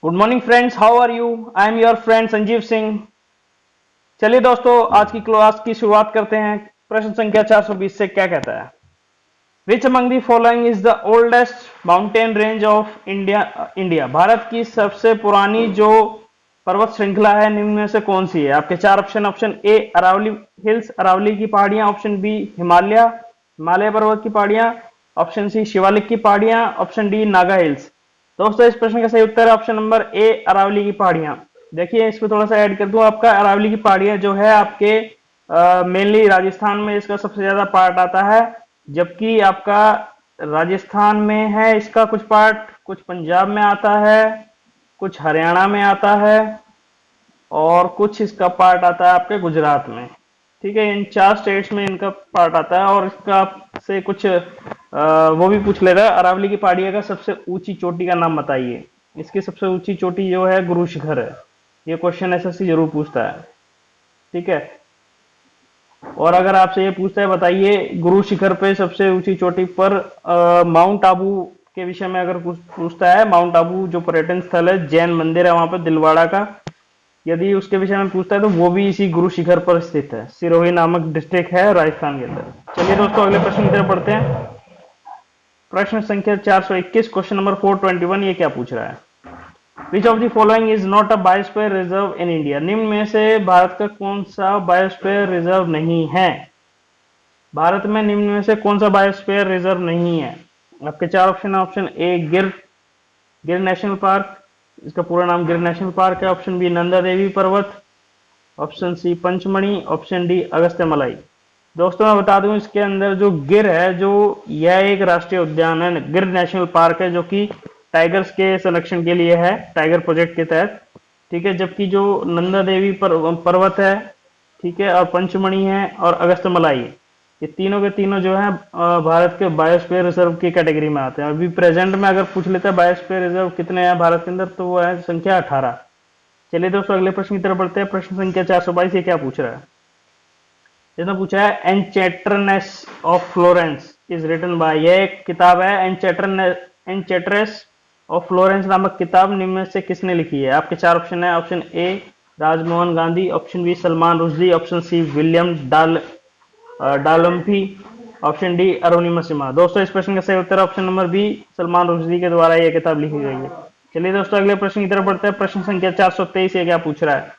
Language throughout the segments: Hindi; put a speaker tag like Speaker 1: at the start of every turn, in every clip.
Speaker 1: Good morning friends, how are you? I am your friend Sanjeev Singh. चलिए दोस्तों, आज की क्लास की शुरुआत करते हैं। प्रश्न संख्या 420 से क्या कहता है? Which among the following is the oldest mountain range of India Bharat की सबसे पुरानी जो पर्वत श्रृंखला है, निम्न में से कौन सी है? आपके चार option. Option A Aravalli hills, Aravalli की पहाड़ियां। ऑप्शन बी हिमालय, हिमालय पर्वत की पहाड़ियां। ऑप्शन सी शिवालिक की पहाड़ियां। Option D Naga hills. दोस्तों, इस प्रश्न का सही उत्तर है ऑप्शन नंबर ए अरावली की पहाड़ियां। देखिए, इसमें थोड़ा सा ऐड कर दूं, आपका अरावली की पहाड़ियां जो है आपके मेनली राजस्थान में इसका सबसे ज्यादा पार्ट आता है, जबकि आपका राजस्थान में है इसका कुछ पार्ट, कुछ पंजाब में आता है, कुछ हरियाणा में आता है और कुछ इसका पार्ट आता है आपके गुजरात में। ठीक है, इन चार स्टेट्स में इनका पार्ट आता है। और इसका से कुछ वो भी पूछ लेगा, अरावली की पहाड़ियों का सबसे ऊंची चोटी का नाम बताइए। इसकी सबसे ऊंची चोटी जो है गुरु शिखर है। ये क्वेश्चन एसएससी जरूर पूछता है। ठीक है, और अगर आपसे ये पूछता है बताइए गुरु शिखर पे सबसे ऊंची चोटी पर माउंट आबू के विषय में अगर पूछता है, माउंट आबू जो पर्यटन स्थल है, जैन मंदिर है वहां पर दिलवाड़ा का, यदि उसके विषय में पूछता है तो वो भी इसी गुरु शिखर पर स्थित है। सिरोही नामक डिस्ट्रिक्ट है राजस्थान के अंदर। चलिए दोस्तों, अगले प्रश्न की तरफ बढ़ते हैं। प्रश्न संख्या 421, क्वेश्चन नंबर 421, ये क्या पूछ रहा है? Which of the following is not a biosphere reserve in India? निम्न में से भारत का कौन सा बायोस्फीयर रिजर्व नहीं है? भारत में निम्न में से कौन सा बायोस्फीयर रिजर्व नहीं है? आपके चार ऑप्शन है। ऑप्शन ए गिर, गिर नेशनल पार्क, इसका पूरा नाम गिर नेशनल पार्क है। ऑप्शन बी नंदा देवी पर्वत। Option C Pachmarhi. Option D Agasthyamalai. दोस्तों, मैं बता दूं, इसके अंदर जो गिर है, जो यह एक राष्ट्रीय उद्यान है, गिर नेशनल पार्क है, जो कि टाइगर्स के संरक्षण के लिए है, टाइगर प्रोजेक्ट के तहत। ठीक है, जबकि जो नंदा देवी पर्वत है, ठीक है, और पंचमढ़ी है और अगस्त्यमलाई, ये तीनों के तीनों जो है भारत के बायोस्फीयर रिजर्व की कैटेगरी में आते हैं। अभी प्रेजेंट में अगर पूछ लेता है बायोस्फीयर रिजर्व कितने हैं भारत के अंदर, तो वो है संख्या 18। चलिए दोस्तों, अगले प्रश्न की तरफ बढ़ते हैं। प्रश्न संख्या 422, ये क्या पूछ रहा है? इसने पूछा है Enchantress of Florence is written by, यह एक किताब है एनचेट्रेस ऑफ फ्लोरेंस नामक किताब निम्न में से किसने लिखी है? आपके चार ऑप्शन है। Option A Rajmohan Gandhi. Option B Salman Rushdie. Option C William Dalrymple. Option D Arunima Sinha. दोस्तों, इस प्रश्न का सही उत्तर option number B Salman Rushdie के द्वारा यह किताब लिखी गई है। चलिए दोस्तों, अगले प्रश्न की तरफ बढ़ते हैं। प्रश्न संख्या 423, ये क्या पूछ रहा है?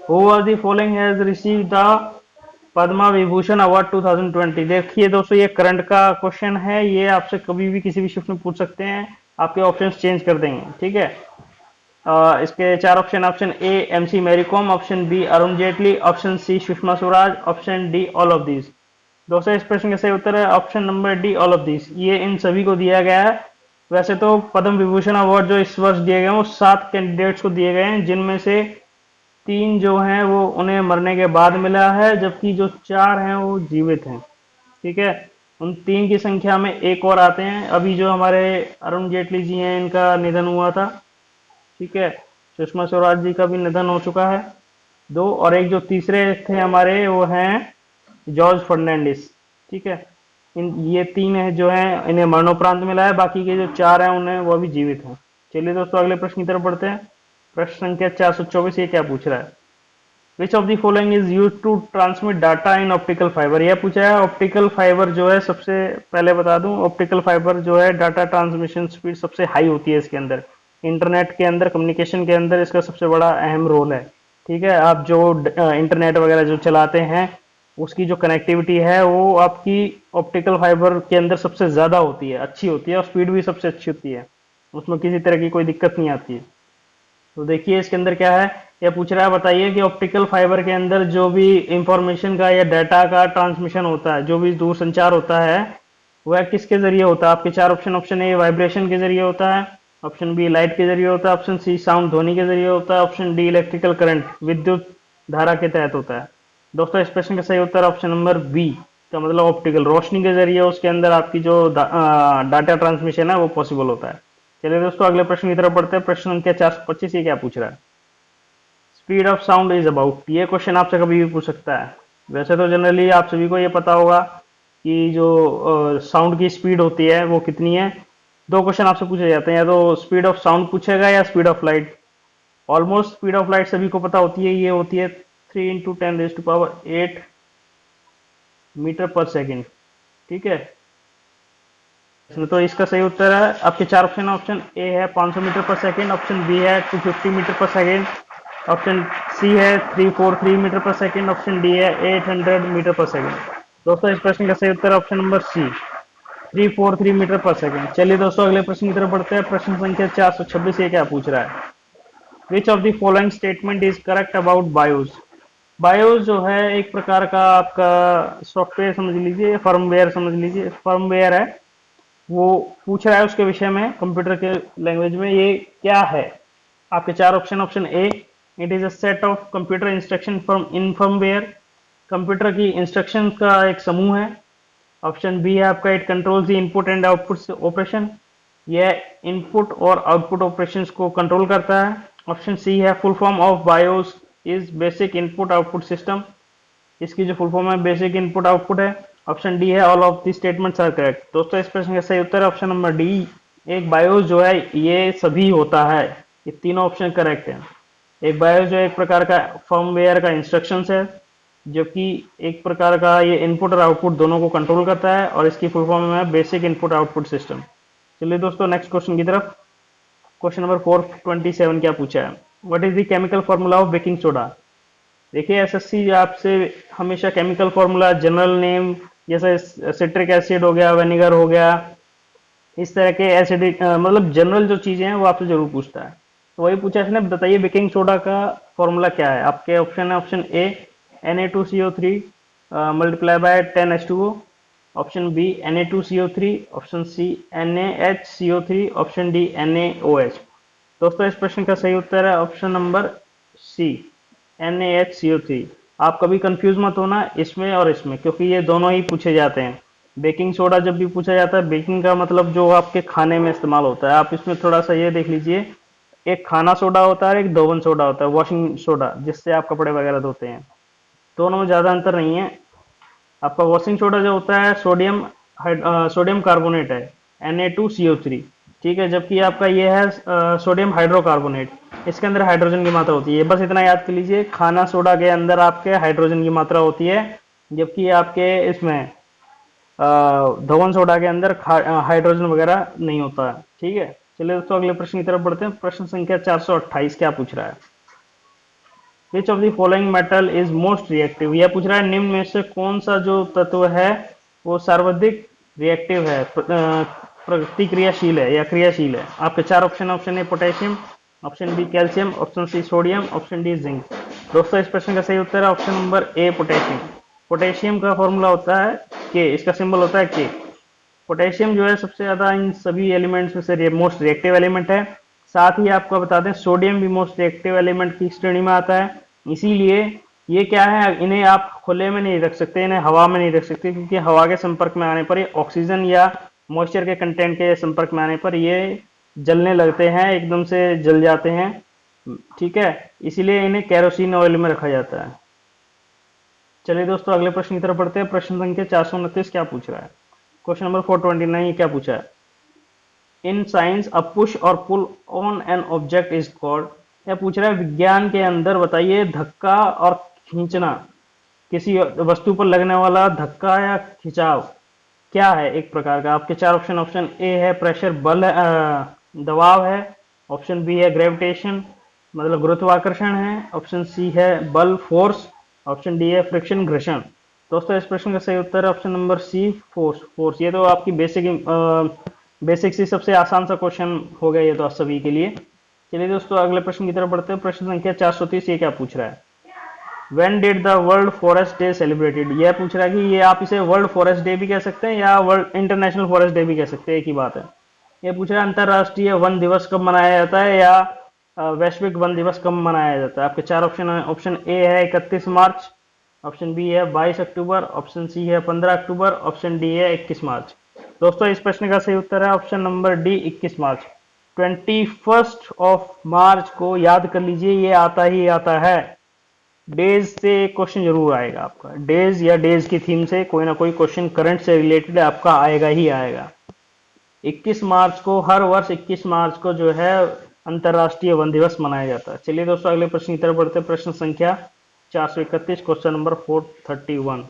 Speaker 1: Who was the following has received the Padma Vibhushan award 2020? देखिए दोस्तों, ये करंट का क्वेश्चन है, ये आपसे कभी भी किसी भी शिफ्ट में पूछ सकते हैं, आपके ऑप्शंस चेंज कर देंगे। ठीक है, इसके चार option. Option A MC Mary Kom. Option B Arun Jaitley. Option C Sushma Swaraj. Option D all of these. दोस्तों, इस प्रश्न का सही उत्तर है option number D all of these. ये इन सभी को दिया गया है। वैसे तो पद्म विभूषण अवार्ड जो इस वर्ष दिए गए हैं वो 7 कैंडिडेट्स को दिए गए हैं, जिनमें से 3 जो हैं वो उन्हें मरने के बाद मिला है, जबकि जो 4 हैं वो जीवित हैं। ठीक है, उन 3 की संख्या में एक और आते हैं। अभी जो हमारे अरुण जेटली जी हैं, इनका निधन हुआ था। ठीक है, सुषमा स्वराज जी का भी निधन हो चुका है, 2। और एक जो तीसरे थे हमारे, वो हैं जॉर्ज फर्नांडिस। ठीक है, ये 3 है जो हैं, इन्हें मरणोपरांत मिला है, बाकी के जो 4 हैं उन्हें वो भी जीवित हैं। चलिए दोस्तों, अगले प्रश्न की तरफ बढ़ते हैं। प्रश्न संख्या 424, ये क्या पूछ रहा है? Which of the following is use to transmit data in optical fibre? यह पूछा है ऑप्टिकल फाइबर जो है, सबसे पहले बता दूं, ऑप्टिकल फाइबर जो है डाटा ट्रांसमिशन स्पीड सबसे हाई होती है इसके अंदर। इंटरनेट के अंदर, कम्युनिकेशन के अंदर इसका सबसे बड़ा अहम रोल है। ठीक है, आप जो इंटरनेट वगैरह जो चलाते हैं, उसकी जो कनेक्टिविटी है वो आपकी ऑप्टिकल फाइबर के अंदर सबसे ज्यादा होती है, अच्छी होती है, और स्पीड भी सबसे अच्छी होती है, उसमें किसी तरह की कोई दिक्कत नहीं आती है। तो देखिए, इसके अंदर क्या है, यह पूछ रहा है बताइए कि ऑप्टिकल फाइबर के अंदर जो भी इंफॉर्मेशन का या डाटा का ट्रांसमिशन होता है, जो भी दूर संचार होता है, वह किसके जरिए होता है? आपके चार ऑप्शन। ऑप्शन ए वाइब्रेशन के जरिए होता है। ऑप्शन बी लाइट के जरिए होता है। ऑप्शन सी साउंड ध्वनि के जरिए होता है। ऑप्शन डी इलेक्ट्रिकल करंट विद्युत धारा के तहत होता है। दोस्तों, इस प्रश्न का सही उत्तर ऑप्शन नंबर बी का मतलब ऑप्टिकल, रोशनी के जरिए उसके अंदर आपकी जो डाटा ट्रांसमिशन है वो पॉसिबल होता है। चलिए दोस्तों, अगले प्रश्न की तरफ बढ़ते हैं। प्रश्न संख्या 425, ये क्या पूछ रहा है? Speed of sound is about, ये क्वेश्चन आपसे कभी भी पूछ सकता है। वैसे तो जनरली आप सभी को ये पता होगा कि जो साउंड की स्पीड होती है वो कितनी है, दो क्वेश्चन आपसे पूछे जाते हैं, या तो स्पीड ऑफ साउंड पूछेगा या speed of light. Almost speed of light सभी को पता होती है, ये होती है 3 × 10⁸ मीटर पर सेकेंड। ठीक है, तो इसका सही उत्तर है आपके चार ऑप्शन। ऑप्शन ए है 500 मीटर पर सेकेंड, ऑप्शन बी है 250 मीटर पर सेकेंड, ऑप्शन सी है 343 मीटर पर सेकेंड, ऑप्शन डी है 800 मीटर पर सेकेंड। दोस्तों इस प्रश्न का सही उत्तर ऑप्शन नंबर सी 343 मीटर पर सेकेंड। चलिए दोस्तों अगले प्रश्न की तरफ बढ़ते हैं। प्रश्न संख्या 426 ये क्या पूछ रहा है? Which of the following statement is correct about BIOS? BIOS जो है एक प्रकार का आपका सॉफ्टवेयर समझ लीजिए, फर्मवेयर समझ लीजिए, फर्मवेयर है, वो पूछ रहा है उसके विषय में कंप्यूटर के लैंग्वेज में। ये क्या है? आपके चार option. Option A, it is a set of computer instruction from in firmware, computer की इंस्ट्रक्शन का एक समूह है। ऑप्शन बी है आपका, it controls the input and output operation, यह इनपुट और आउटपुट ऑपरेशंस को कंट्रोल करता है। ऑप्शन सी है, full form of BIOS is basic input output system, इसकी जो फुल फॉर्म है बेसिक इनपुट आउटपुट है। ऑप्शन डी है, all of the statements are correct. दोस्तों इस प्रश्न का सही उत्तर है ऑप्शन नंबर डी, एक बायोस जो है ये सभी होता है। ये तीनों ऑप्शन करेक्ट है। एक बायोस जो एक प्रकार का फर्मवेयर का इंस्ट्रक्शंस है, जबकि एक प्रकार का ये इनपुट और आउटपुट दोनों को कंट्रोल करता है, और इसकी फुल फॉर्म है बेसिक इनपुट आउटपुट सिस्टम। चलिए दोस्तों नेक्स्ट क्वेश्चन की तरफ। क्वेश्चन नंबर 427 क्या पूछा है? What is the chemical formula of baking soda? देखिए एसएससी आपसे हमेशा केमिकल फॉर्मूला, जनरल नेम, जैसे सिट्रिक एसिड हो गया, विनेगर हो गया, इस तरह के एसिडिक मतलब जनरल जो चीजें हैं वो आपसे जरूर पूछता है। तो वही पूछा इसने, बताइए बेकिंग सोडा का फॉर्मूला क्या है? आपके ऑप्शन है, option A Na2CO3 multiply by 10H2O, option B Na2CO3, option C NaHCO3, option D NaOH। दोस्तों इस प्रश्न का सही उत्तर है ऑप्शन नंबर सी NaHCO3। आप कभी कंफ्यूज मत होना इसमें और इसमें, क्योंकि ये दोनों ही पूछे जाते हैं। बेकिंग सोडा जब भी पूछा जाता है, बेकिंग का मतलब जो आपके खाने में इस्तेमाल होता है। आप इसमें थोड़ा सा ये देख लीजिए, एक खाना सोडा होता है, एक धोवन सोडा होता है, वॉशिंग सोडा जिससे आप कपड़े वगैरह धोते हैं। दोनों में ज़्यादा अंतर नहीं है। आपका वॉशिंग सोडा जो होता है सोडियम कार्बोनेट है, Na2CO3, ठीक है, जबकि आपका ये है सोडियम हाइड्रोकार्बोनेट, इसके अंदर हाइड्रोजन की मात्रा होती है। बस इतना याद कर लीजिए, खाना सोडा के अंदर आपके हाइड्रोजन की मात्रा होती है, जबकि आपके इसमें धवन सोडा के अंदर हाइड्रोजन वगैरह नहीं होता है। ठीक है, चलिए दोस्तों अगले प्रश्न की तरफ बढ़ते हैं। प्रश्न संख्या 428 क्या पूछ रहा है? Which of the following metal is most reactive? यह पूछ रहा है निम्न में से कौन सा जो तत्व है वो सर्वाधिक रिएक्टिव है, प्रतिक्रियाशील है या क्रियाशील है। आपके चार option. Option A potassium, option B calcium, option C sodium, option D zinc. दोस्तों इस प्रश्न का सही उत्तर है option number A potassium. Potassium का फॉर्मूला होता है के, इसका सिंबल होता है के। पोटेशियम जो है सबसे ज्यादा इन सभी एलिमेंट्स में से मोस्ट रिएक्टिव एलिमेंट है। साथ ही आपको बता दें सोडियम भी मोस्ट रिएक्टिव एलिमेंट की श्रेणी में आता है। इसीलिए ये क्या है, इन्हें आप खुले में नहीं रख सकते, इन्हें हवा में नहीं रख सकते, क्योंकि हवा के संपर्क में आने पर ये ऑक्सीजन या मॉइस्चर के कंटेंट के संपर्क में आने पर ये जलने लगते हैं, एकदम से जल जाते हैं। ठीक है, इसीलिए इन्हें केरोसिन ऑयल में रखा जाता है। चलिए दोस्तों अगले प्रश्न की तरफ बढ़ते हैं। प्रश्न संख्या 429 क्या पूछ रहा है? क्वेश्चन नंबर 429 क्या पूछा है? इन साइंस अ पुश और pull on an object is called. यह पूछ रहा है विज्ञान के अंदर बताइए धक्का और खींचना, किसी वस्तु पर लगने वाला धक्का या खिंचाव क्या है एक प्रकार का। आपके चार ऑप्शन। ऑप्शन ए है प्रेशर, बल दबाव है, ऑप्शन बी है ग्रेविटेशन मतलब गुरुत्वाकर्षण है, ऑप्शन सी है बल फोर्स, ऑप्शन डी है फ्रिक्शन घर्षण। दोस्तों इस प्रश्न का सही उत्तर है ऑप्शन नंबर सी फोर्स। ये तो आपकी बेसिक सी सबसे आसान सा क्वेश्चन हो गया ये तो आप सभी के लिए। चलिए दोस्तों अगले प्रश्न की तरफ बढ़ते हैं। प्रश्न संख्या 430 ये क्या पूछ रहा है? When did the World Forest Day celebrated? यह पूछ रहा है कि ये आप इसे वर्ल्ड फॉरेस्ट डे भी कह सकते हैं या वर्ल्ड इंटरनेशनल फॉरेस्ट डे भी कह सकते हैं, एक ही बात है। ये पूछ रहा है अंतरराष्ट्रीय वन दिवस कब मनाया जाता है या वैश्विक वन दिवस कब मनाया जाता है। आपके चार ऑप्शन है। ऑप्शन ए है 31 मार्च, ऑप्शन बी है 22 अक्टूबर, ऑप्शन सी है 15 अक्टूबर, ऑप्शन डी है 21 मार्च। दोस्तों इस प्रश्न का सही उत्तर है option number D 21 March. 21 of March को याद कर लीजिए, ये आता ही आता है। डेज से क्वेश्चन जरूर आएगा आपका, डेज या डेज की थीम से कोई ना कोई क्वेश्चन करंट से रिलेटेड आपका आएगा ही आएगा। 21 मार्च को, हर वर्ष 21 मार्च को जो है अंतर्राष्ट्रीय वन दिवस मनाया जाता है। चलिए दोस्तों अगले प्रश्न की तरफ बढ़ते हैं। प्रश्न संख्या 431, क्वेश्चन नंबर 431।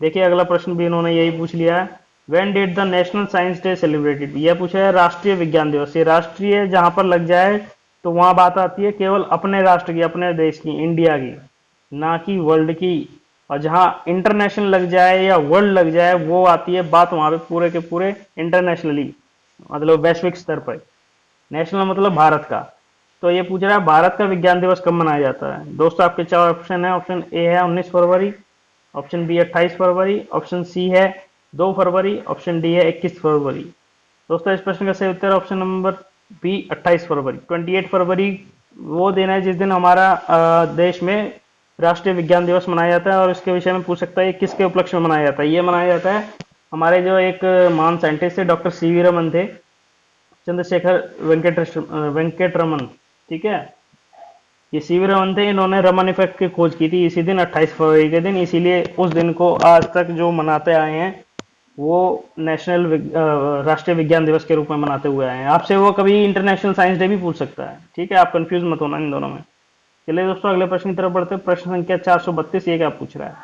Speaker 1: देखिए अगला प्रश्न भी इन्होंने यही पूछ लिया है। When did the national science day celebrated? यह पूछा है राष्ट्रीय विज्ञान दिवस। ये राष्ट्रीय जहां पर लग जाए तो वहां बात आती है केवल अपने राष्ट्र की, अपने देश की, इंडिया की, ना कि वर्ल्ड की। और जहां इंटरनेशनल लग जाए या वर्ल्ड लग जाए वो आती है बात वहां पे पूरे के पूरे इंटरनेशनली, मतलब वैश्विक स्तर पर। नेशनल मतलब भारत का। तो ये पूछ रहा है भारत का विज्ञान दिवस कब मनाया जाता है। दोस्तों आपके चार ऑप्शन है। ऑप्शन ए है 19 फरवरी, ऑप्शन बी 28 फरवरी, ऑप्शन सी है 2 फरवरी, ऑप्शन डी है 21 फरवरी। दोस्तों इस प्रश्न का सही उत्तर ऑप्शन नंबर बी 28 फरवरी। 28 फरवरी वो दिन है जिस दिन हमारा देश में राष्ट्रीय विज्ञान दिवस मनाया जाता है। और इसके विषय में पूछ सकता है किसके उपलक्ष्य में मनाया जाता है। ये मनाया जाता है हमारे जो एक महान साइंटिस्ट थे, डॉक्टर सी वी रमन थे, चंद्रशेखर वेंकट रमन। ठीक है, ये सी वी रमन थे, इन्होंने रमन इफेक्ट की खोज की थी इसी दिन 28 फरवरी के दिन। इसीलिए उस दिन को आज तक जो मनाते आए हैं वो नेशनल राष्ट्रीय विज्ञान दिवस के रूप में मनाते हुए आए हैं। आपसे वो कभी इंटरनेशनल साइंस डे भी पूछ सकता है। ठीक है, आप कंफ्यूज मत होना इन दोनों में। चलिए दोस्तों अगले प्रश्न की तरफ बढ़ते हैं। प्रश्न संख्या 432 ये क्या पूछ रहा है।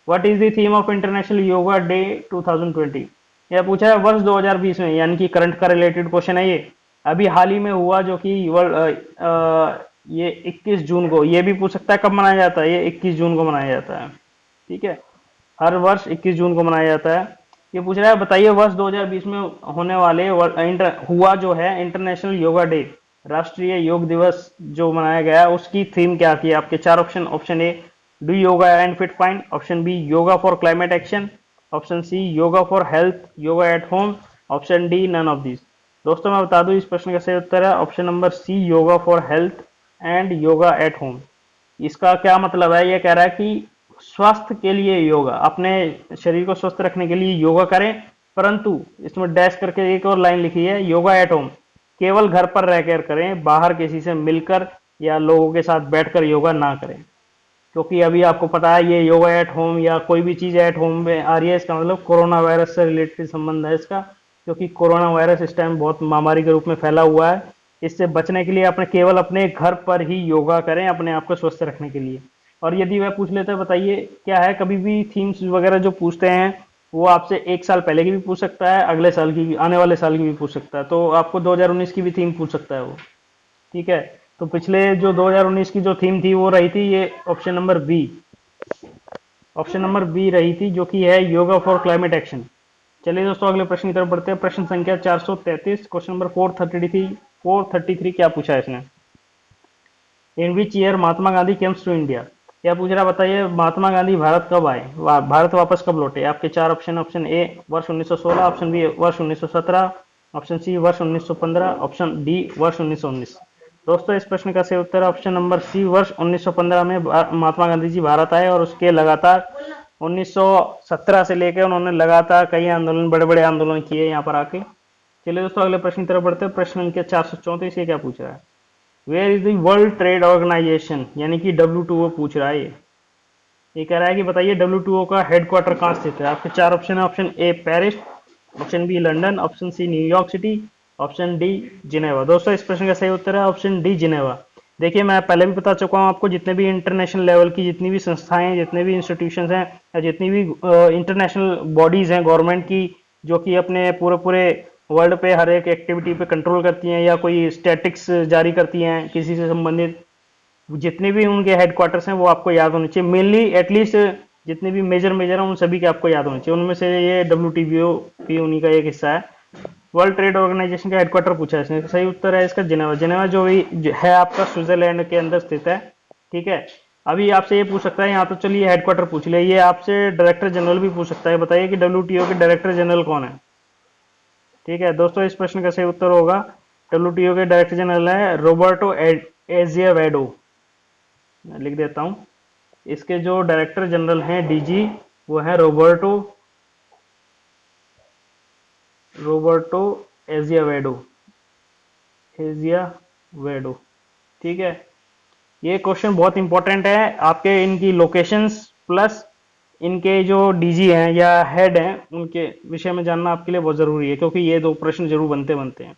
Speaker 1: What is the theme of international yoga day 2020? यह पूछा है वर्ष 2020 में, यानी कि करंट का रिलेटेड क्वेश्चन है ये। अभी हाल ही में हुआ जो कि ये 21 जून को। ये भी पूछ सकता है कब मनाया जाता है। ये 21 जून को मनाया जाता है। ठीक है, हर वर्ष 21 जून को मनाया जाता है। ये पूछ रहा है बताइए वर्ष 2020 में होने वाले हुआ जो है इंटरनेशनल योगा डे, राष्ट्रीय योग दिवस जो मनाया गया है, उसकी थीम क्या थी। आपके चार option. Option A do yoga and fit fine, option B yoga for climate action, option C yoga for health, yoga at home, option D none of this. दोस्तों मैं बता दूं इस प्रश्न का सही उत्तर है option number C, yoga for health and yoga at home. इसका क्या मतलब है, ये कह रहा है कि स्वास्थ्य के लिए योगा, अपने शरीर को स्वस्थ रखने के लिए योगा करें, परंतु इसमें डैश करके एक और लाइन लिखी है योगा एट होम, केवल घर पर रहकर करें, बाहर किसी से मिलकर या लोगों के साथ बैठकर योगा ना करें। क्योंकि अभी आपको पता है ये योगा एट होम या कोई भी चीज़ एट होम में आ रही है, इसका मतलब कोरोना वायरस से रिलेटेड संबंध है इसका। क्योंकि कोरोना वायरस इस टाइम बहुत महामारी के रूप में फैला हुआ है। इससे बचने के लिए अपने केवल अपने घर पर ही योगा करें अपने आप को स्वस्थ रखने के लिए। और यदि वह पूछ लेते हैं बताइए क्या है, कभी भी थीम्स वगैरह जो पूछते हैं वो आपसे 1 साल पहले की भी पूछ सकता है, अगले साल की भी, आने वाले साल की भी पूछ सकता है। तो आपको 2019 की भी थीम पूछ सकता है वो। ठीक है, तो पिछले जो 2019 की जो थीम थी वो रही थी ये option number B. Option number B रही थी जो कि है योगा फॉर क्लाइमेट एक्शन। चलिए दोस्तों अगले प्रश्न की तरफ बढ़ते हैं। प्रश्न संख्या 433, क्वेश्चन नंबर 433 क्या पूछा है इसने। In which year Mahatma Gandhi came to India? क्या पूछ रहा बताइए महात्मा गांधी भारत कब आए, भारत वापस कब लौटे। आपके चार ऑप्शन। ऑप्शन ए वर्ष 1916, ऑप्शन बी वर्ष 1917, ऑप्शन सी वर्ष 1915, ऑप्शन डी वर्ष 1919। दोस्तों इस प्रश्न का सही उत्तर ऑप्शन नंबर सी, वर्ष 1915 में महात्मा गांधी जी भारत आए और उसके लगातार 1917 से लेकर उन्होंने लगातार कई आंदोलन, बड़े बड़े आंदोलन किए यहाँ पर आके। चलिए दोस्तों अगले प्रश्न की तरफ बढ़ते हैं। प्रश्न संख्या 434 ये क्या पूछ रहा है। Where is the World Trade Organization, यानी कि WTO पूछ रहा है ये कह रहा है कि बताइए WTO का हेडक्वार्टर कहाँ स्थित है। आपके चार ऑप्शन है। Option A Paris, option B London, option C New York city, option D Geneva. दोस्तों इस प्रश्न का सही उत्तर है ऑप्शन डी जिनेवा। देखिए मैं पहले भी बता चुका हूँ आपको, जितने भी इंटरनेशनल लेवल की जितनी भी संस्थाएं, जितने भी इंस्टीट्यूशंस हैं या जितनी भी इंटरनेशनल बॉडीज हैं गवर्नमेंट की, जो कि अपने पूरे पूरे वर्ल्ड पे हर एक एक्टिविटी पे कंट्रोल करती हैं या कोई स्टैटिक्स जारी करती हैं किसी से संबंधित, जितने भी उनके हेडक्वार्टर्स हैं वो आपको याद होने चाहिए। मेनली एटलीस्ट जितने भी मेजर हैं उन सभी के आपको याद होने चाहिए। उनमें से ये WTO भी उन्हीं का एक हिस्सा है। वर्ल्ड ट्रेड ऑर्गेनाइजेशन का हेडक्वार्टर पूछा है इसने, सही उत्तर है इसका जिनेवा। जिनेवा जो है आपका स्विट्जरलैंड के अंदर स्थित है। ठीक है, अभी आपसे ये पूछ सकता है, यहाँ तो चलिए हेडक्वार्टर पूछ लिया, ये आपसे डायरेक्टर जनरल भी पूछ सकता है, बताइए कि WTO के डायरेक्टर जनरल कौन है। ठीक है दोस्तों इस प्रश्न का सही उत्तर होगा WTO के डायरेक्टर जनरल है रोबर्टो एजियावेडो। मैं लिख देता हूं, इसके जो डायरेक्टर जनरल हैं DG वो है रोबर्टो एजियावेडो। ठीक है, ये क्वेश्चन बहुत इंपॉर्टेंट है आपके, इनकी लोकेशंस प्लस इनके जो डीजी हैं या हेड हैं उनके विषय में जानना आपके लिए बहुत ज़रूरी है, क्योंकि ये दो प्रश्न जरूर बनते हैं।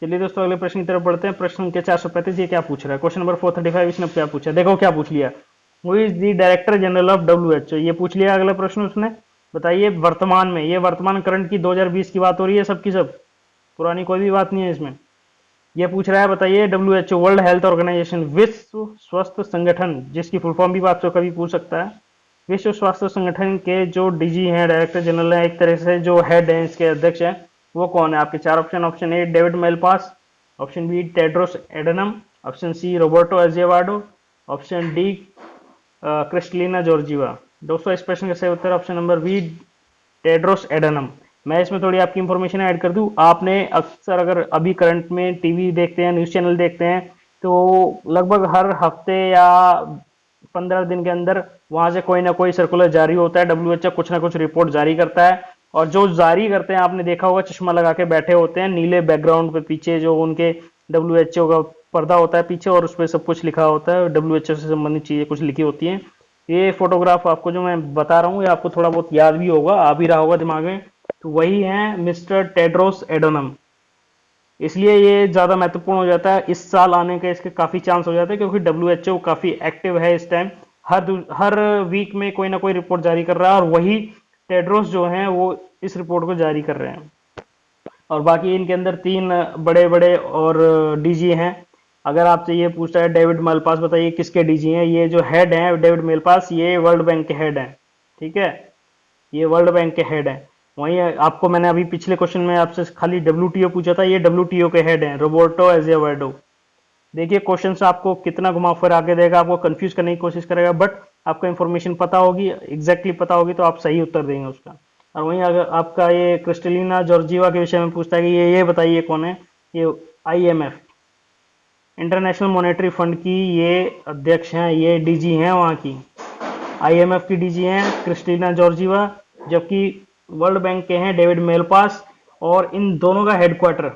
Speaker 1: चलिए दोस्तों अगले प्रश्न की तरफ बढ़ते हैं। प्रश्न संख्या 435, ये क्या पूछ रहा है? क्वेश्चन नंबर 435 इसने क्या पूछा, देखो क्या पूछ लिया। Who is the director general of WHO, ये पूछ लिया अगला प्रश्न उसने। बताइए वर्तमान में, ये वर्तमान करंट की 2020 की बात हो रही है, सब की सब, पुरानी कोई भी बात नहीं है इसमें। ये पूछ रहा है बताइए WHO वर्ल्ड हेल्थ ऑर्गेनाइजेशन, विश्व स्वास्थ्य संगठन, जिसकी फुल फॉर्म भी आपसे कभी पूछ सकता है, विश्व स्वास्थ्य संगठन के जो डीजी हैं, डायरेक्टर जनरल हैं, एक तरह से जो हेड हैं, इसके अध्यक्ष हैं, वो कौन है? आपके चार option. Option A David Malpass, option B Tedros Adhanom, option C Roberto Azevedo, option D Kristalina Georgieva. दोस्तों इस प्रश्न का सही उत्तर option number B Tedros Adhanom. मैं इसमें थोड़ी आपकी इंफॉर्मेशन ऐड कर दूं। आपने अक्सर अगर अभी करंट में टीवी देखते हैं, न्यूज़ चैनल देखते हैं, तो लगभग हर हफ्ते या 15 दिन के अंदर वहां से कोई ना कोई सर्कुलर जारी होता है। WHO कुछ ना कुछ रिपोर्ट जारी करता है, और जो जारी करते हैं आपने देखा होगा चश्मा लगा के बैठे होते हैं, नीले बैकग्राउंड पे पीछे जो उनके WHO का पर्दा होता है पीछे, और उस पर सब कुछ लिखा होता है, WHO से संबंधित चीजें कुछ लिखी होती हैं। ये फोटोग्राफ आपको जो मैं बता रहा हूँ, ये आपको थोड़ा बहुत याद भी होगा, आ भी रहा होगा दिमाग में, तो वही है मिस्टर टेड्रोस एडोनम। इसलिए ये ज़्यादा महत्वपूर्ण हो जाता है, इस साल आने के इसके काफ़ी चांस हो जाते हैं, क्योंकि WHO काफ़ी एक्टिव है इस टाइम, हर वीक में कोई ना कोई रिपोर्ट जारी कर रहा है, और वही टेड्रोस जो हैं वो इस रिपोर्ट को जारी कर रहे हैं। और बाकी इनके अंदर तीन बड़े बड़े और डीजी हैं। अगर आपसे ये पूछता है डेविड मेलपास, बताइए किसके डीजी हैं? ये जो हेड हैं डेविड मेलपास, ये वर्ल्ड बैंक के हेड हैं, ठीक है, ये वर्ल्ड बैंक के हेड हैं। वहीं आपको मैंने अभी पिछले क्वेश्चन में आपसे खाली WTO पूछा था, ये WTO के हेड हैं रोबर्टो एजेवाडो। देखिए क्वेश्चन आपको कितना घुमा फिर आगे देगा, आपको कंफ्यूज करने की कोशिश करेगा, बट आपको इन्फॉर्मेशन पता होगी, एग्जैक्टली पता होगी, तो आप सही उत्तर देंगे उसका। और वहीं अगर आपका ये क्रिस्टलिना जॉर्जिवा के विषय में पूछता है कि ये बताइए कौन है? ये IMF इंटरनेशनल मॉनेटरी फंड की ये अध्यक्ष हैं, ये डीजी हैं वहाँ की, IMF की डीजी हैं क्रिस्टलिना जॉर्जिवा, जबकि वर्ल्ड बैंक के हैं डेविड मेलपास। और इन दोनों का हेडक्वार्टर,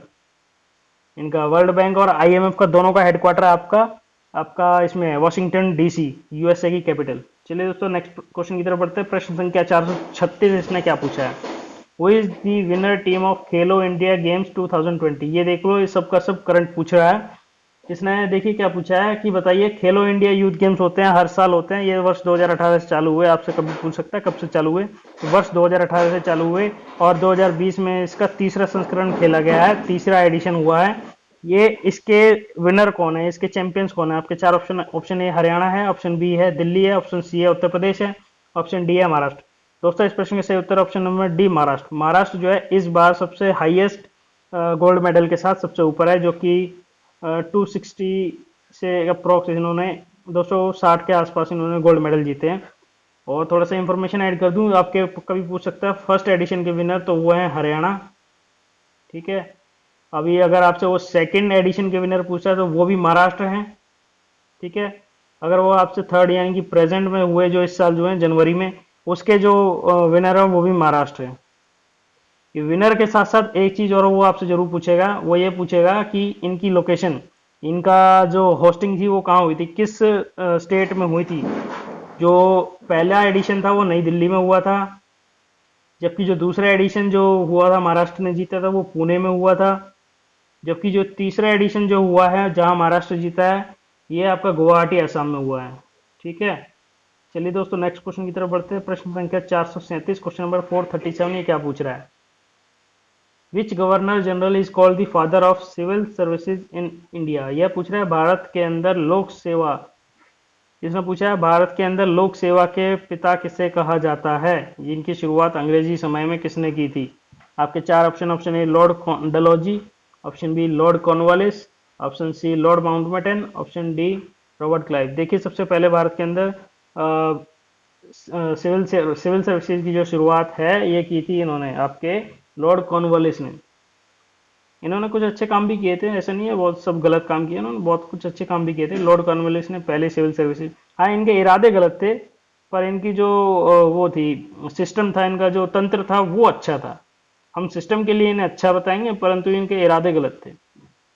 Speaker 1: इनका वर्ल्ड बैंक और IMF का दोनों का हेडक्वार्टर आपका आपका इसमें है वॉशिंगटन DC, USA की कैपिटल। चलिए दोस्तों नेक्स्ट क्वेश्चन की तरफ बढ़ते हैं। प्रश्न संख्या 436, इसने क्या पूछा है? Who is the winner team of Khelo India games 2020? ये देख लो, ये सब का सब करंट पूछ रहा है। इसने देखिए क्या पूछा है कि बताइए खेलो इंडिया यूथ गेम्स होते हैं, हर साल होते हैं, ये वर्ष 2018 से चालू हुए। आपसे कभी पूछ सकता है कब से चालू हुए, तो वर्ष 2018 से चालू हुए, और 2020 में इसका तीसरा संस्करण खेला गया है, तीसरा एडिशन हुआ है। ये इसके विनर कौन है, इसके चैंपियंस कौन है? आपके चार ऑप्शन। ऑप्शन ए हरियाणा है, ऑप्शन बी है दिल्ली है, ऑप्शन सी है उत्तर प्रदेश है, ऑप्शन डी है महाराष्ट्र। दोस्तों इस प्रश्न के सही उत्तर option number D Maharashtra. Maharashtra जो है इस बार सबसे हाईएस्ट गोल्ड मेडल के साथ सबसे ऊपर है, जो कि 260 से अप्रोक्स इन्होंने 260 के आसपास इन्होंने गोल्ड मेडल जीते हैं। और थोड़ा सा इंफॉर्मेशन ऐड कर दूं, आपके कभी पूछ सकता है फर्स्ट एडिशन के विनर, तो वो है हरियाणा, ठीक है। अभी अगर आपसे वो सेकंड एडिशन के विनर पूछा है तो वो भी महाराष्ट्र हैं, ठीक है। अगर वो आपसे थर्ड यानी कि प्रेजेंट में हुए जो इस साल जो है जनवरी में, उसके जो विनर है वो भी महाराष्ट्र है। कि विनर के साथ साथ एक चीज और वो आपसे जरूर पूछेगा, वो ये पूछेगा कि इनकी लोकेशन, इनका जो होस्टिंग थी वो कहाँ हुई थी, किस स्टेट में हुई थी। जो पहला एडिशन था वो नई दिल्ली में हुआ था, जबकि जो दूसरा एडिशन जो हुआ था महाराष्ट्र ने जीता था वो पुणे में हुआ था, जबकि जो तीसरा एडिशन जो हुआ है जहां महाराष्ट्र जीता है ये आपका गुवाहाटी असम में हुआ है, ठीक है। चलिए दोस्तों नेक्स्ट क्वेश्चन की तरफ बढ़ते हैं। प्रश्न संख्या 437, क्वेश्चन नंबर 437, ये क्या पूछ रहा है? Which governor general is called the father of civil services in India? यह पूछ रहा है भारत के अंदर लोक सेवा, इसने पूछा है भारत के अंदर लोक सेवा के पिता किसे कहा जाता है, जिनकी शुरुआत अंग्रेजी समय में किसने की थी? आपके चार option. Option A Lord Dalhousie, option B Lord Cornwallis, option C Lord Mountbatten, option D Robert Clive. देखिए सबसे पहले भारत के अंदर सिविल सर्विसेज की जो शुरुआत है ये की थी इन्होंने, आपके लॉर्ड कॉर्नवालिस ने। इन्होंने कुछ अच्छे काम भी किए थे, ऐसा नहीं है बहुत सब गलत काम किए, इन्होंने बहुत कुछ अच्छे काम भी किए थे लॉर्ड कॉर्नवालिस ने पहले सिविल सर्विसेज। हाँ इनके इरादे गलत थे, पर इनकी जो वो थी सिस्टम था, इनका जो तंत्र था वो अच्छा था। हम सिस्टम के लिए इन्हें अच्छा बताएंगे, परंतु इनके इरादे गलत थे।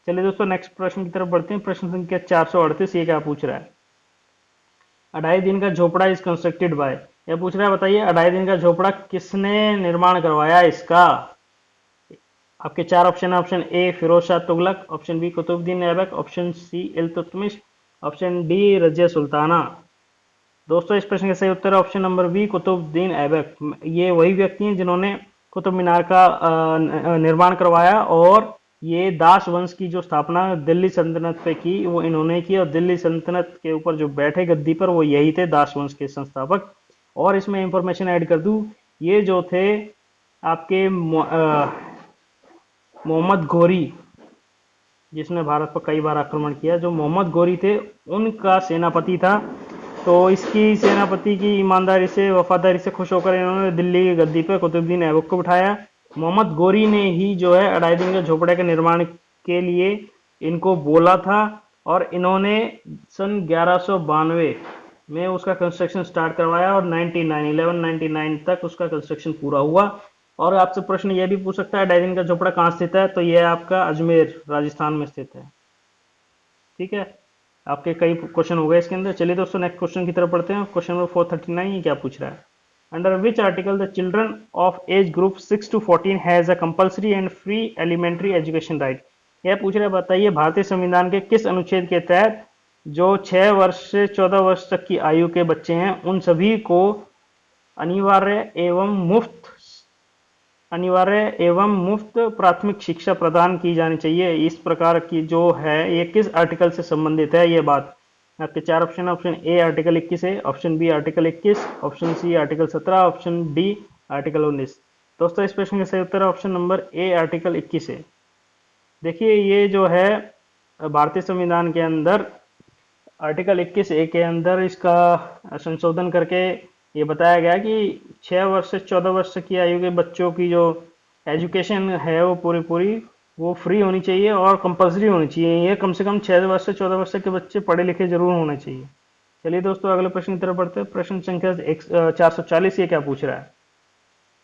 Speaker 1: चलिए दोस्तों नेक्स्ट प्रश्न की तरफ बढ़ते हैं। प्रश्न संख्या 438, ये क्या पूछ रहा है? 2.5 दिन का झोपड़ा इज कंस्ट्रक्टेड बाय, यह पूछ रहा है, बताइए अढ़ाई दिन का झोपड़ा किसने निर्माण करवाया इसका। आपके चार ऑप्शन है। Option A Firoz Shah Tughlaq, option B Qutubuddin Aibak, option C Iltutmish, option D Razia Sultana. दोस्तों इस प्रश्न का सही उत्तर है option number B Qutubuddin Aibak. ये वही व्यक्ति हैं जिन्होंने कुतुब मीनार का निर्माण करवाया, और ये दास वंश की जो स्थापना दिल्ली सल्तनत पे की वो इन्होंने की, और दिल्ली सल्तनत के ऊपर जो बैठे गद्दी पर वो यही थे, दास वंश के संस्थापक। और इसमें इंफॉर्मेशन ऐड कर दूं, ये जो थे आपके मोहम्मद घोरी, जिसने भारत पर कई बार आक्रमण किया, जो मोहम्मद घोरी थे उनका सेनापति था। तो इसकी सेनापति की ईमानदारी से, वफादारी से खुश होकर इन्होंने दिल्ली की गद्दी पर कुतुबुद्दीन ऐबक को बिठाया। मोहम्मद घोरी ने ही जो है अढ़ाई दिन के झोपड़े के निर्माण के लिए इनको बोला था, और इन्होंने सन 1192 में उसका कंस्ट्रक्शन स्टार्ट करवाया, और 1199 तक उसका कंस्ट्रक्शन पूरा हुआ। और आपसे प्रश्न यह भी पूछ सकता है अढ़ाई दिन का झोपड़ा कहाँ स्थित है, तो यह आपका अजमेर राजस्थान में स्थित है। ठीक है, आपके कई क्वेश्चन हो गए इसके अंदर। चलिए दोस्तों नेक्स्ट क्वेश्चन की तरफ पढ़ते हैं। क्वेश्चन नंबर 439 ये क्या पूछ रहा है, under which article the children of age group 6 to 14 has a compulsory and free elementary education right. यह पूछ रहा है, बताइए भारतीय संविधान के किस अनुच्छेद के तहत जो 6 वर्ष से 14 वर्ष तक की आयु के बच्चे हैं उन सभी को अनिवार्य एवं मुफ्त प्राथमिक शिक्षा प्रदान की जानी चाहिए। इस प्रकार की जो है ये किस आर्टिकल से संबंधित है ये बात। आपके चार ऑप्शन है। ऑप्शन ए आर्टिकल 21 है, option B article 21, option C article 17, option D article 19। दोस्तों इस प्रश्न का सही उत्तर है ऑप्शन नंबर ए आर्टिकल 21 है। देखिए ये जो है भारतीय संविधान के अंदर आर्टिकल 21 ए के अंदर इसका संशोधन करके ये बताया गया कि 6 वर्ष से 14 वर्ष की आयु के बच्चों की जो एजुकेशन है वो पूरी वो फ्री होनी चाहिए और कंपलसरी होनी चाहिए। ये कम से कम 6 वर्ष से 14 वर्ष के बच्चे पढ़े लिखे जरूर होने चाहिए। चलिए दोस्तों अगले प्रश्न की तरफ बढ़ते हैं। प्रश्न संख्या 440 ये क्या पूछ रहा है,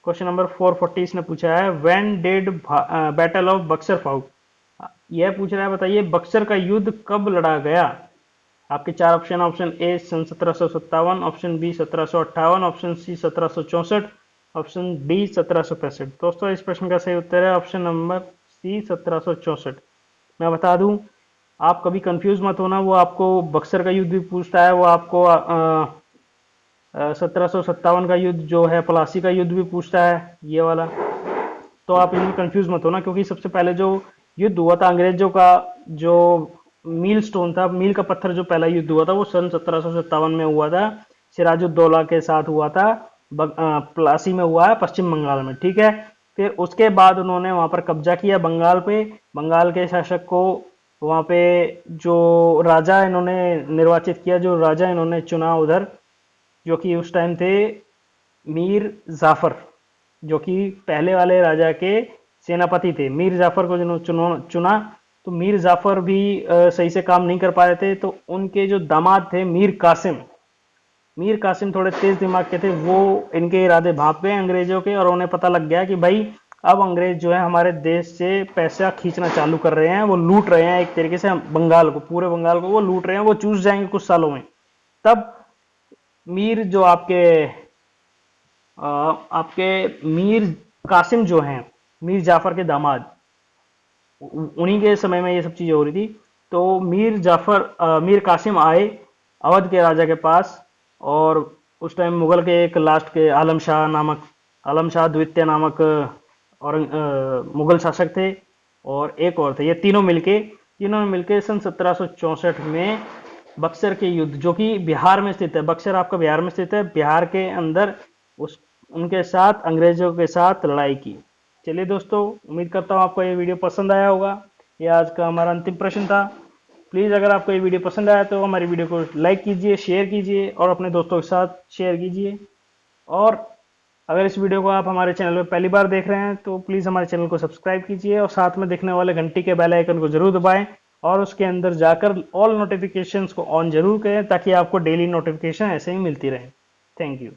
Speaker 1: क्वेश्चन नंबर 440 इसने पूछा है, when did battle of Buxar fought. यह पूछ रहा है, बताइए बक्सर का युद्ध कब लड़ा गया। आपके चार ऑप्शन, ऑप्शन ए सन 1757, option B 1758, option C 1764, option D 1765। दोस्तों इस प्रश्न का सही उत्तर है ऑप्शन नंबर सी 1764। मैं बता दूं, आप कभी कंफ्यूज मत होना, वो आपको बक्सर का युद्ध भी पूछता है, वो आपको 1757 का युद्ध जो है प्लासी का युद्ध भी पूछता है ये वाला। तो आप इनमें कंफ्यूज मत होना, क्योंकि सबसे पहले जो युद्ध हुआ था अंग्रेजों का, जो मील स्टोन था, मील का पत्थर जो पहला युद्ध हुआ था वो सन 1757 में हुआ था, सिराजुद्दौला के साथ हुआ था, प्लासी में हुआ है पश्चिम बंगाल में। ठीक है, फिर उसके बाद उन्होंने वहां पर कब्जा किया बंगाल पे। बंगाल के शासक को वहां पे जो राजा इन्होंने निर्वाचित किया, जो राजा इन्होंने चुना उधर, जो कि उस टाइम थे मीर जाफर, जो कि पहले वाले राजा के सेनापति थे। मीर जाफर को जिन्होंने चुना, तो मीर जाफर भी सही से काम नहीं कर पा रहे थे, तो उनके जो दामाद थे मीर कासिम थोड़े तेज दिमाग के थे। वो इनके इरादे भांप गए अंग्रेजों के, और उन्हें पता लग गया कि भाई अब अंग्रेज जो है हमारे देश से पैसा खींचना चालू कर रहे हैं, वो लूट रहे हैं एक तरीके से बंगाल को, पूरे बंगाल को वो लूट रहे हैं, वो चूस जाएंगे कुछ सालों में। तब मीर जो आपके मीर कासिम जो हैं, मीर जाफर के दामाद, उन्हीं के समय में ये सब चीजें हो रही थी। तो मीर कासिम आए अवध के राजा के पास, और उस टाइम मुगल के एक लास्ट के आलम शाह द्वितीय नामक और मुगल शासक थे, और एक और थे। ये तीनों मिलके सन 1764 में बक्सर के युद्ध, जो कि बिहार में स्थित है, बक्सर आपका बिहार में स्थित है, बिहार के अंदर उनके साथ अंग्रेजों के साथ लड़ाई की। चलिए दोस्तों, उम्मीद करता हूँ आपको ये वीडियो पसंद आया होगा। ये आज का हमारा अंतिम प्रश्न था। प्लीज़ अगर आपको ये वीडियो पसंद आया तो हमारी वीडियो को लाइक कीजिए, शेयर कीजिए और अपने दोस्तों के साथ शेयर कीजिए। और अगर इस वीडियो को आप हमारे चैनल पर पहली बार देख रहे हैं तो प्लीज़ हमारे चैनल को सब्सक्राइब कीजिए, और साथ में दिखने वाले घंटी के बेल आइकन को जरूर दबाएं, और उसके अंदर जाकर ऑल नोटिफिकेशंस को ऑन जरूर करें, ताकि आपको डेली नोटिफिकेशन ऐसे ही मिलती रहे। Thank you.